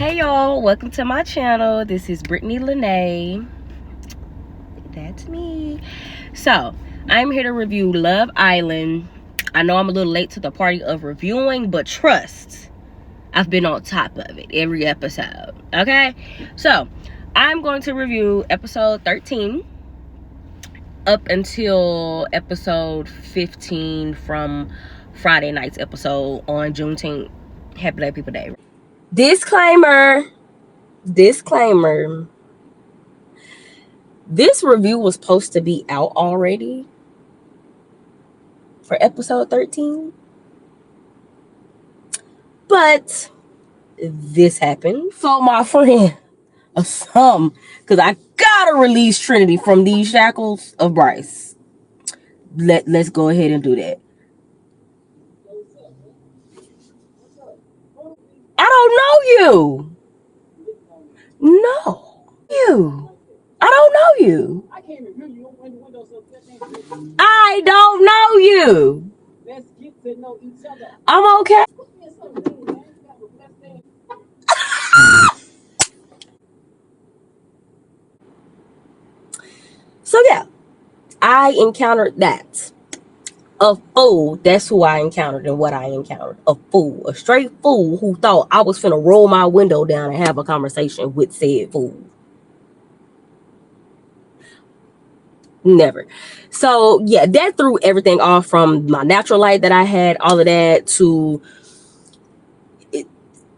Hey y'all, welcome to my channel. This is Brittany Lene. That's me. So I'm here to review Love Island. I know I'm a little late to the party of reviewing, but trust, I've been on top of it every episode. Okay, so I'm going to review episode 13 up until episode 15 from Friday night's episode on Juneteenth. Happy Black People Day. Disclaimer. This review was supposed to be out already for episode 13. But this happened. So my friend, because I gotta release Trinity from these shackles of Bryce. Let's go ahead and do that. I don't know you. No. You. I don't know you. I don't know you. Let's get to know each other. I'm okay. So yeah, I encountered that. A fool. That's who I encountered and what I encountered. A fool. A straight fool who thought I was finna roll my window down and have a conversation with said fool. Never. So yeah, that threw everything off, from my natural light that I had, all of that, to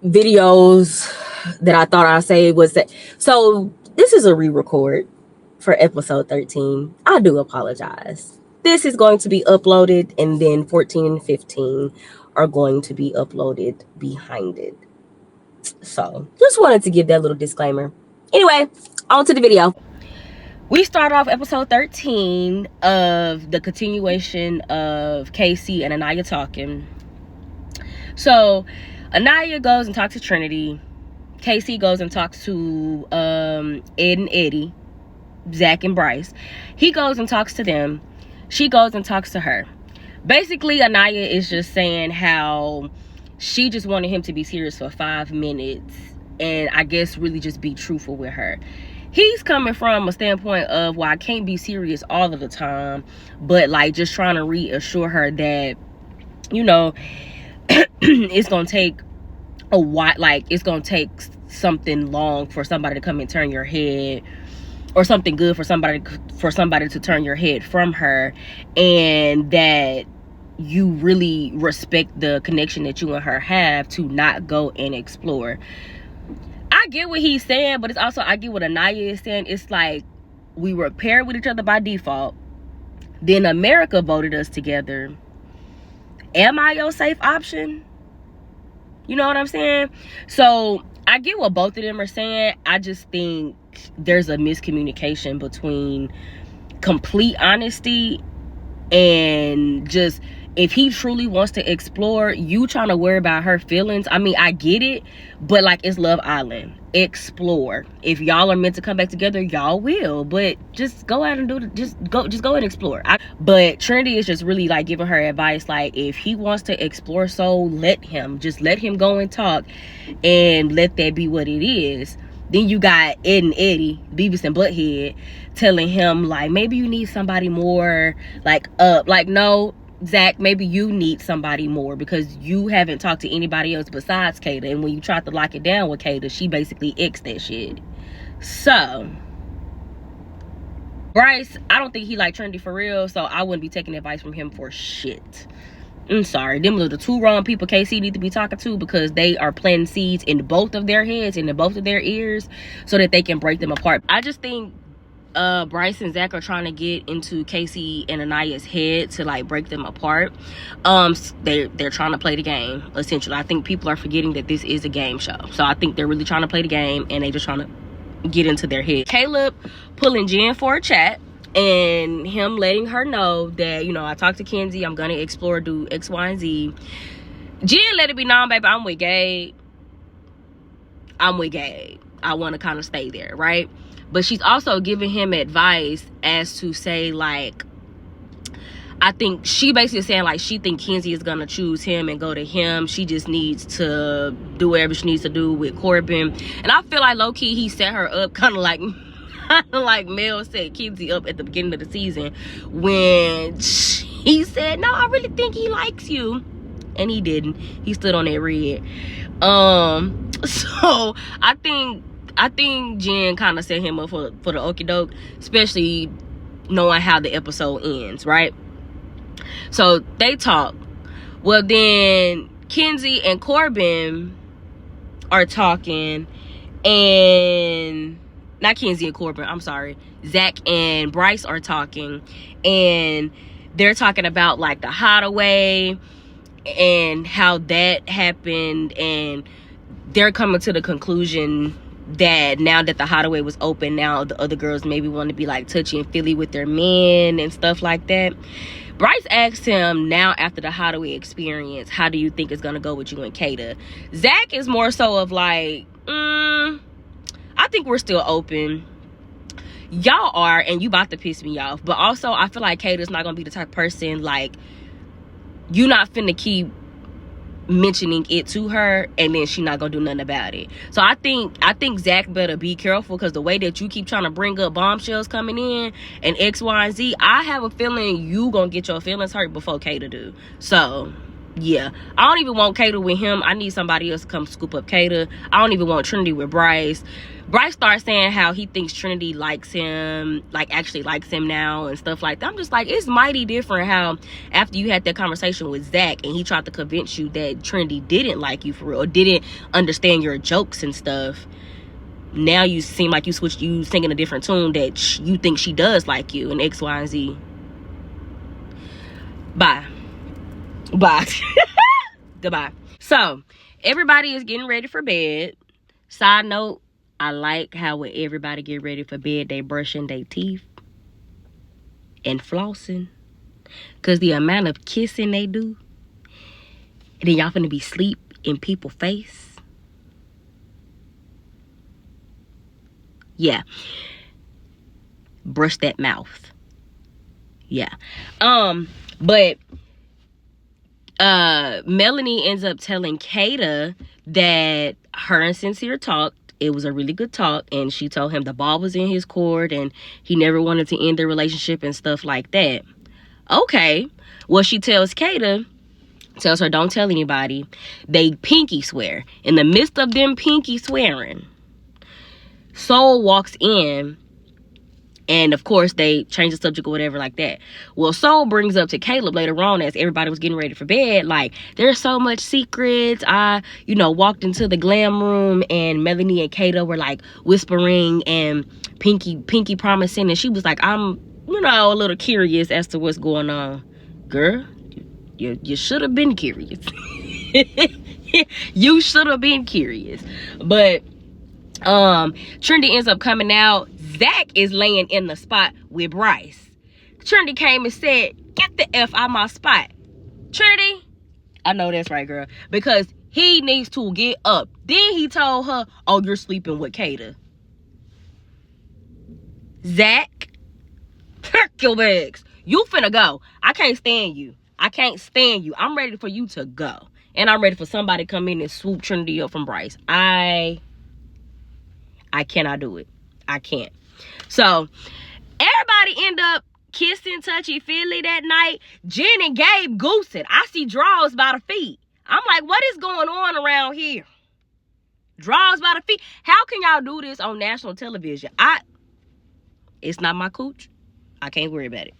videos that I thought I saved was that. So this is a re-record for episode 13. I do apologize. This is going to be uploaded, and then 14 and 15 are going to be uploaded behind it. So just wanted to give that little disclaimer. Anyway, on to the video. We start off episode 13 of the continuation of Casey and Anaya talking. So Anaya goes and talks to Trinity. Casey goes and talks to Ed and Eddie, Zach and Bryce. He goes and talks to them. She goes and talks to her. Basically, Anaya is just saying how she just wanted him to be serious for 5 minutes, and I guess really just be truthful with her. He's coming from a standpoint of, well, I can't be serious all of the time, but like just trying to reassure her that, you know, it's gonna take a while, like it's gonna take something long for somebody to come and turn your head, or something good for somebody to turn your head from her, and that you really respect the connection that you and her have to not go and explore. I get what he's saying, but it's also, I get what Anaya is saying. It's like, we were paired with each other by default, then America voted us together. Am I your safe option? You know what I'm saying? So I get what both of them are saying. I just think there's a miscommunication between complete honesty and just, if he truly wants to explore, you trying to worry about her feelings. I mean, I get it, but like, it's Love Island. Explore. If y'all are meant to come back together, y'all will, but just go out and do it. Just go and explore. But Trinity is just really like giving her advice, like, if he wants to explore, so let him go and talk, and let that be what it is. Then you got Ed and Eddie, Beavis and Butthead, telling him like, maybe you need somebody more like up. Like, no, Zach, maybe you need somebody more, because you haven't talked to anybody else besides Kata, and when you tried to lock it down with Kata, she basically X'd that shit. So Bryce, I don't think he liked Trinity for real, so I wouldn't be taking advice from him for shit. I'm sorry, them are the two wrong people KC need to be talking to, because they are planting seeds in both of their heads and in both of their ears so that they can break them apart. I just think Bryce and Zach are trying to get into Casey and Anaya's head to like break them apart. They're trying to play the game, essentially. I think people are forgetting that this is a game show, so I think they're really trying to play the game, and they just trying to get into their head. Caleb pulling Jen for a chat, and him letting her know that, you know, I talked to Kenzie, I'm gonna explore, do X, Y, and Z. Jen let it be known, baby, I'm with Gabe. I want to kind of stay there, right? But she's also giving him advice as to say, like, I think she basically saying like she think Kenzie is gonna choose him and go to him. She just needs to do whatever she needs to do with Corbin. And I feel like low-key he set her up kind of like Mel set Kenzie up at the beginning of the season when he said, no, I really think he likes you. And he didn't. He stood on that red. So I think Jen kind of set him up for the okie doke, especially knowing how the episode ends, right? So they talk. Well, then Kenzie and Corbin are talking, and not Kenzie and Corbin, I'm sorry. Zach and Bryce are talking, and they're talking about like the hideaway and how that happened, and they're coming to the conclusion that now that the hideaway was open, now the other girls maybe want to be like touchy and feely with their men and stuff like that. Bryce asked him, now after the hideaway experience, how do you think it's gonna go with you and Kata? Zach is more so of like, I think we're still open. Y'all are, and you about to piss me off. But also, I feel like Kata's not gonna be the type of person like, you not finna keep mentioning it to her and then she not gonna do nothing about it. So I think Zach better be careful, because the way that you keep trying to bring up bombshells coming in and X, Y, and Z, I have a feeling you gonna get your feelings hurt before Kata do. So yeah, I don't even want Kata with him. I need somebody else to come scoop up Kata. I don't even want Trinity with Bryce. Bryce starts saying how he thinks Trinity likes him, like actually likes him now and stuff like that. I'm just like, it's mighty different how after you had that conversation with Zach and he tried to convince you that Trinity didn't like you for real, or didn't understand your jokes and stuff. Now you seem like you singing a different tune that you think she does like you and X, Y, and Z. Bye. Goodbye. So everybody is getting ready for bed. Side note, I like how when everybody get ready for bed, they brushing their teeth and flossing, because the amount of kissing they do, and then y'all finna be sleep in people's face. Yeah, brush that mouth. Yeah. But Melanie ends up telling Kata that her and Sincere talked. It was a really good talk, and she told him the ball was in his court and he never wanted to end their relationship and stuff like that. Okay. Well, she tells Kata, tells her don't tell anybody. They pinky swear. In the midst of them pinky swearing, Soul walks in, and of course they change the subject or whatever like that. Well, Soul brings up to Caleb later on, as everybody was getting ready for bed, like, there's so much secrets. I walked into the glam room and Melanie and Kata were like whispering and pinky promising, and she was like, I'm a little curious as to what's going on. Girl, you should have been curious. You should have been curious. But Trinity ends up coming out. Zach is laying in the spot with Bryce. Trinity came and said, get the F out my spot. Trinity, I know that's right, girl, because he needs to get up. Then he told her, oh, you're sleeping with Kata. Zach, pack your bags. You finna go. I can't stand you. I'm ready for you to go. And I'm ready for somebody to come in and swoop Trinity up from Bryce. I cannot do it. I can't. So everybody end up kissing touchy-feely that night. Jen and Gabe goosing. I see draws by the feet. I'm like, what is going on around here? Draws by the feet. How can y'all do this on national television? It's not my cooch. I can't worry about it.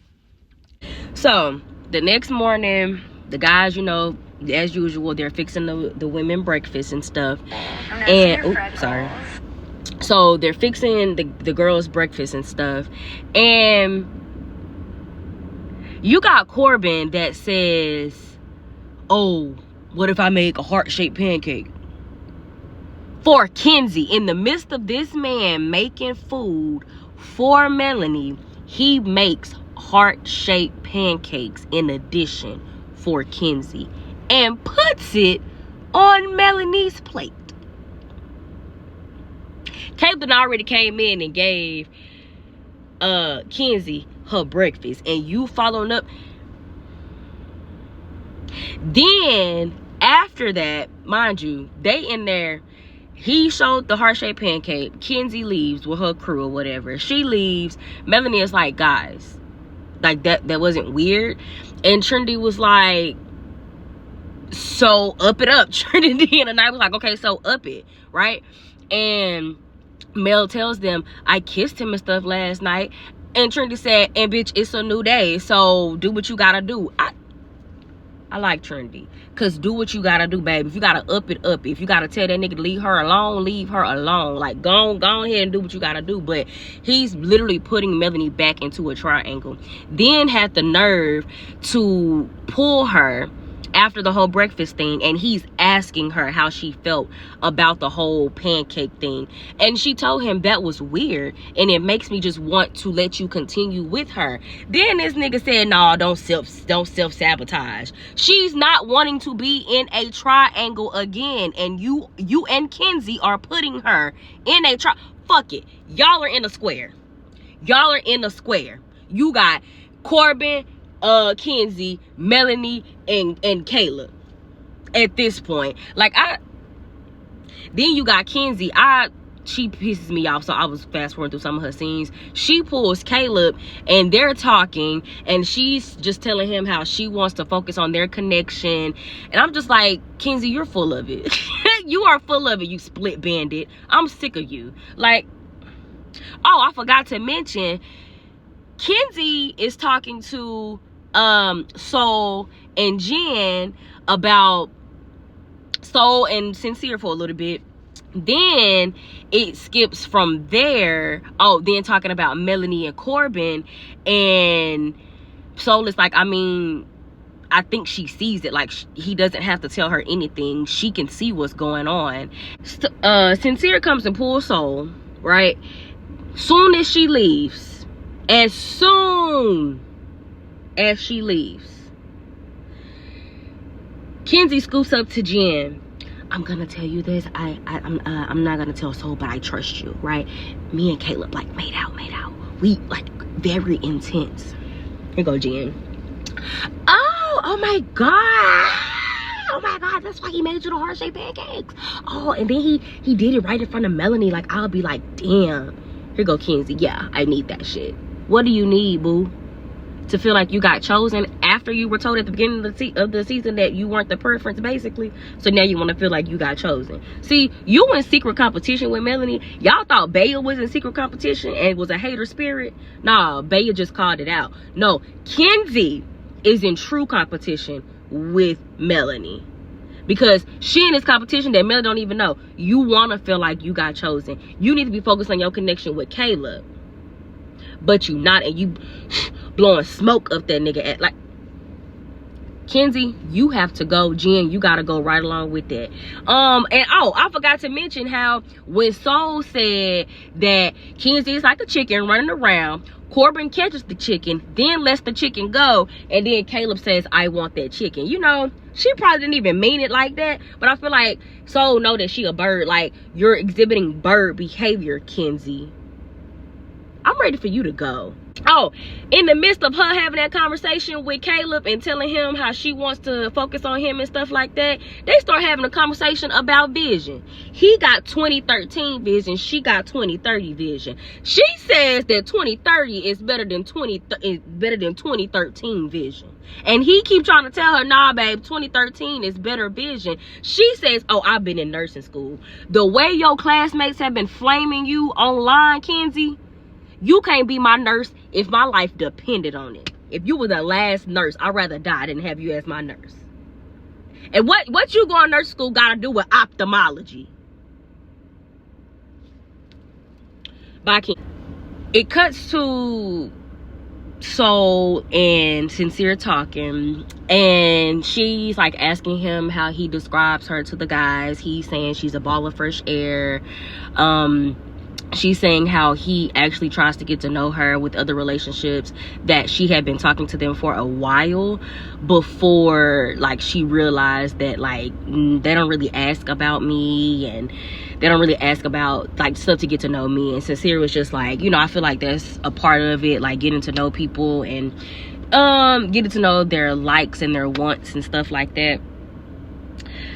So the next morning, the guys, as usual, they're fixing the women breakfast and stuff. And sorry. So they're fixing the girls' breakfast and stuff. And you got Corbin that says, oh, what if I make a heart-shaped pancake for Kenzie? In the midst of this man making food for Melanie, he makes heart-shaped pancakes in addition for Kenzie and puts it on Melanie's plate. Caitlin already came in and gave Kenzie her breakfast, and you following up. Then after that, mind you, they in there. He showed the heart-shaped pancake. Kenzie leaves with her crew or whatever. She leaves. Melanie is like, guys, like that wasn't weird. And Trinity was like, so up it up. Trinity and Anaya was like, okay, so up it, right? And Mel tells them, I kissed him and stuff last night. And Trinity said, and bitch, it's a new day, so do what you gotta do. I like Trinity, cause do what you gotta do, baby. If you gotta up it, up it. If you gotta tell that nigga to leave her alone, leave her alone. Like, go ahead and do what you gotta do. But he's literally putting Melanie back into a triangle. Then had the nerve to pull her after the whole breakfast thing, and he's asking her how she felt about the whole pancake thing, and she told him that was weird and it makes me just want to let you continue with her. Then this nigga said, no, don't self-sabotage. She's not wanting to be in a triangle again, and you and Kenzie are putting her in a fuck it, y'all are in a square. You got Corbin, Kenzie, Melanie, and Caleb at this point. Like, then you got Kenzie. She pisses me off, so I was fast forwarding through some of her scenes. She pulls Caleb and they're talking, and she's just telling him how she wants to focus on their connection. And I'm just like, Kenzie, you're full of it. You are full of it, you split bandit. I'm sick of you. Like, oh, I forgot to mention, Kenzie is talking to Soul and Jen about Soul and Sincere for a little bit. Then it skips from there. Oh, then talking about Melanie and Corbin, and Soul is like, I mean, I think she sees it. Like, he doesn't have to tell her anything. She can see what's going on. Sincere comes and pulls Soul, right? Soon as she leaves, as soon as she leaves, Kenzie scoops up to Jen. I'm gonna tell you this. I'm not gonna tell Soul, but I trust you, right? Me and Caleb like made out. We like very intense. Here go Jen. Oh my god, that's why he made you the heart-shaped pancakes. Oh, and then he did it right in front of Melanie. Like, I'll be like, damn. Here go Kenzie. Yeah, I need that shit. What do you need, boo? To feel like you got chosen after you were told at the beginning of the season that you weren't the preference, basically. So now you want to feel like you got chosen. See, you in secret competition with Melanie. Y'all thought Bea was in secret competition and was a hater spirit. Nah, Bea just called it out. No, Kenzie is in true competition with Melanie, because she in this competition that Melanie don't even know. You want to feel like you got chosen. You need to be focused on your connection with Caleb, but you not, and you blowing smoke up that nigga. Like, Kenzie, you have to go. Jen, you gotta go right along with that. And oh, I forgot to mention how when Soul said that Kenzie is like a chicken running around, Corbin catches the chicken, then lets the chicken go, and then Caleb says, I want that chicken. You know, she probably didn't even mean it like that, but I feel like Soul know that she a bird. Like, you're exhibiting bird behavior, Kenzie. I'm ready for you to go. Oh, in the midst of her having that conversation with Caleb and telling him how she wants to focus on him and stuff like that, they start having a conversation about vision. He got 2013 vision, she got 2030 vision. She says that 2030 is better than 2013 vision. And he keep trying to tell her, nah, babe, 2013 is better vision. She says, oh, I've been in nursing school. The way your classmates have been flaming you online, Kenzie, you can't be my nurse if my life depended on it. If you were the last nurse, I'd rather die than have you as my nurse. And what you going to nurse school got to do with ophthalmology? It cuts to Soul and Sincere talking, and she's like asking him how he describes her to the guys. He's saying she's a ball of fresh air. She's saying how he actually tries to get to know her with other relationships, that she had been talking to them for a while before, like, she realized that, like, they don't really ask about me, and they don't really ask about, like, stuff to get to know me. And Sincere was just like, you know, I feel like that's a part of it, like, getting to know people. And getting to know their likes and their wants and stuff like that.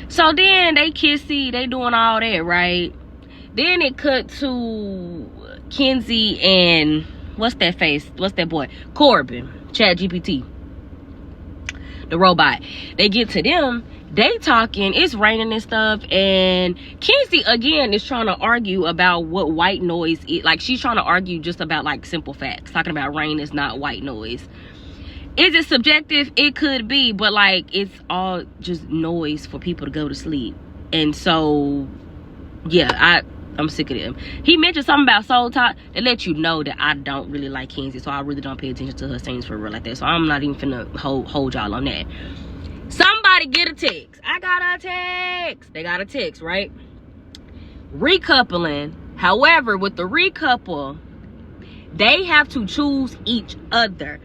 So then they kissy, they doing all that, right? Then it cut to Kenzie and what's that boy, Corbin, ChatGPT, the robot. They get to them, they talking, it's raining and stuff, and Kenzie again is trying to argue about what white noise is. Like, she's trying to argue just about like simple facts, talking about rain is not white noise. Is it subjective? It could be, but like, it's all just noise for people to go to sleep. And so yeah, I'm sick of them. He mentioned something about soul talk that let you know that I don't really like Kenzie, so I really don't pay attention to her scenes for real like that. So I'm not even finna hold y'all on that. Somebody get a text. I got a text. They got a text, right? Recoupling. However, with the recouple, they have to choose each other.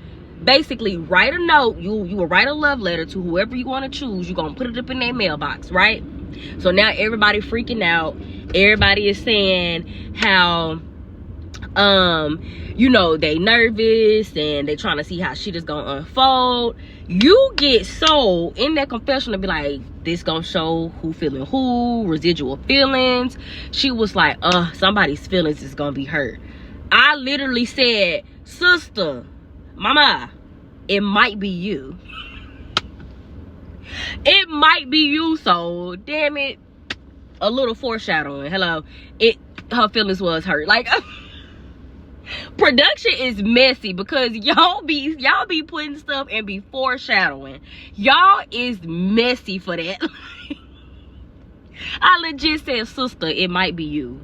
Basically, write a note. You will write a love letter to whoever you want to choose. You're gonna put it up in their mailbox, right? So now everybody freaking out. Everybody is saying how you know, they nervous and they trying to see how shit is gonna unfold. You get sold in that confession to be like, this gonna show who feeling who, residual feelings. She was like, somebody's feelings is gonna be hurt. I literally said, sister, mama, it might be you. It might be you, so damn it. A little foreshadowing. Hello. Her feelings was hurt. Like, production is messy because y'all be putting stuff and be foreshadowing. Y'all is messy for that. I legit said, sister, it might be you.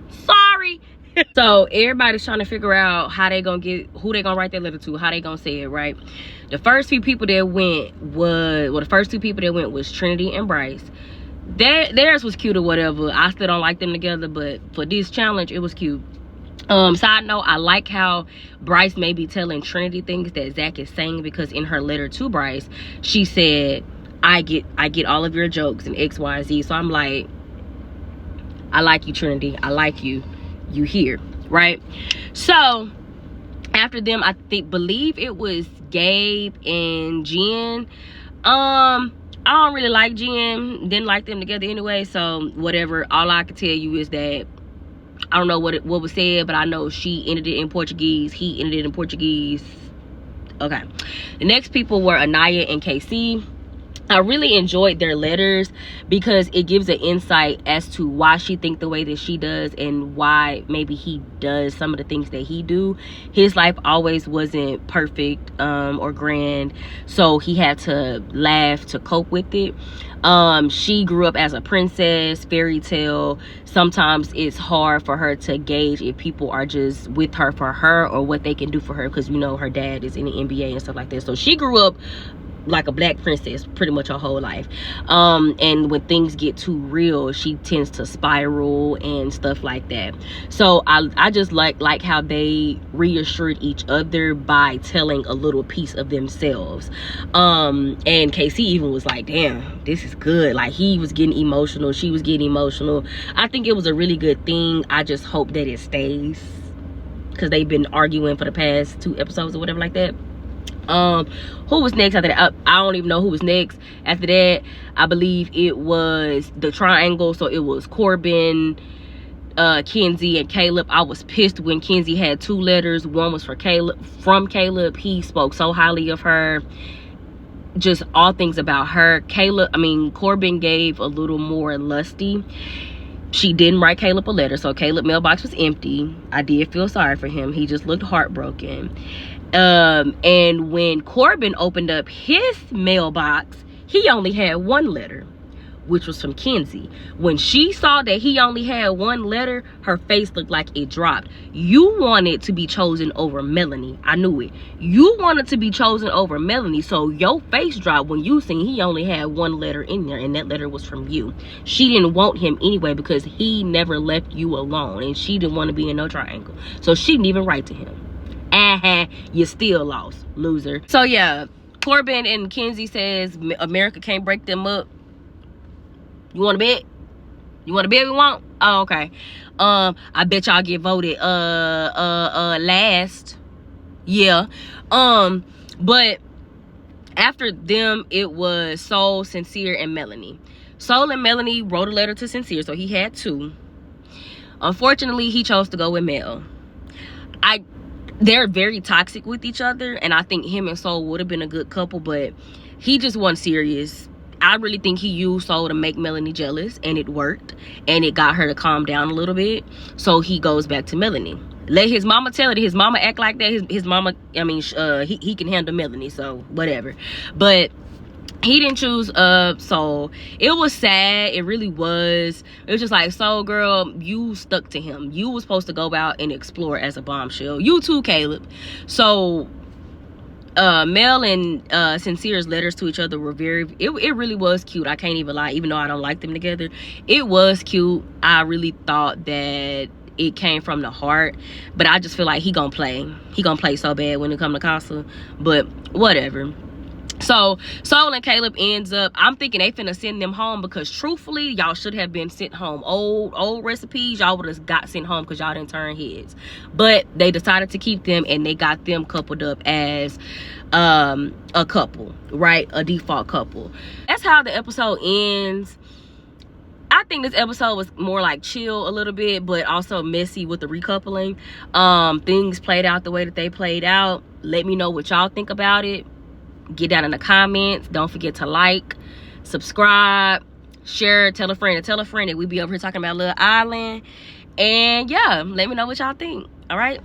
Sorry. So everybody's trying to figure out how they gonna get, who they gonna write that letter to, how they gonna say it, right? The first few people that went the first two people that went was Trinity and Bryce. Theirs was cute or whatever. I still don't like them together, but for this challenge, it was cute. Side note, I like how Bryce may be telling Trinity things that Zach is saying, because in her letter to Bryce, she said, I get all of your jokes and X, Y, Z. So I'm like, I like you, Trinity. I like you. You here, right? So after them, I believe it was Gabe and Jen. I don't really like Jen, didn't like them together anyway, so whatever. All I can tell you is that I don't know what was said, but I know she ended it in Portuguese, he ended it in Portuguese. Okay, the next people were Anaya and KC. I really enjoyed their letters because it gives an insight as to why she thinks the way that she does and why maybe he does some of the things that he do. His life always wasn't perfect or grand, so he had to laugh to cope with it. She grew up as a princess, fairy tale. Sometimes it's hard for her to gauge if people are just with her for her or what they can do for her, because, you know, her dad is in the NBA and stuff like that. So she grew up like a black princess pretty much her whole life, and when things get too real, she tends to spiral and stuff like that. So I just like how they reassured each other by telling a little piece of themselves. And KC even was like, damn, this is good. Like, he was getting emotional, she was getting emotional. I think it was a really good thing. I just hope that it stays, because they've been arguing for the past 2 episodes or whatever like that. Who was next after that? I don't even know who was next after that. I believe it was the triangle. So it was Corbin, Kenzie, and Caleb. I was pissed when Kenzie had 2 letters. One was for Caleb, from Caleb. He spoke so highly of her, just all things about her. Corbin gave a little more lusty. She didn't write Caleb a letter, so Caleb's mailbox was empty. I did feel sorry for him. He just looked heartbroken. And when Corbin opened up his mailbox, he only had 1 letter, which was from Kenzie. When she saw that he only had 1 letter, her face looked like it dropped. You wanted to be chosen over Melanie. I knew it. You wanted to be chosen over Melanie, so your face dropped when you seen he only had 1 letter in there, and that letter was from you. She didn't want him anyway because he never left you alone, and she didn't want to be in no triangle, so she didn't even write to him. You still lost, loser. So yeah, Corbin and Kenzie says America can't break them up. You want to bet? You want to bet we won't? Oh, okay. I bet y'all get voted last. Yeah. But after them, it was Soul, Sincere, and Melanie. Soul and Melanie wrote a letter to Sincere, so he had two. Unfortunately, he chose to go with Mel. They're very toxic with each other, and I think him and Soul would have been a good couple, but he just wasn't serious. I really think he used Soul to make Melanie jealous, and it worked, and it got her to calm down a little bit. So he goes back to Melanie. Let his mama tell it. His mama act like that. His mama, I mean, he can handle Melanie, so whatever. But he didn't choose Soul. It was sad. It really was. It was just like, Soul girl, you stuck to him. You was supposed to go out and explore as a bombshell. You too, Caleb. So Mel and Sincere's letters to each other were it really was cute. I can't even lie, even though I don't like them together. It was cute. I really thought that it came from the heart, but I just feel like he gonna play so bad when it come to Casa, but whatever. So Soul and Caleb ends up, I'm thinking they finna send them home, because truthfully, y'all should have been sent home. Old recipes, y'all would have got sent home because y'all didn't turn heads. But they decided to keep them, and they got them coupled up as a couple, right? A default couple. That's how the episode ends. I think this episode was more like chill a little bit, but also messy with the recoupling. Things played out the way that they played out. Let me know what y'all think about it. Get down in the comments. Don't forget to like, subscribe, share, tell a friend that we be over here talking about Love Island. And yeah, let me know what y'all think. All right.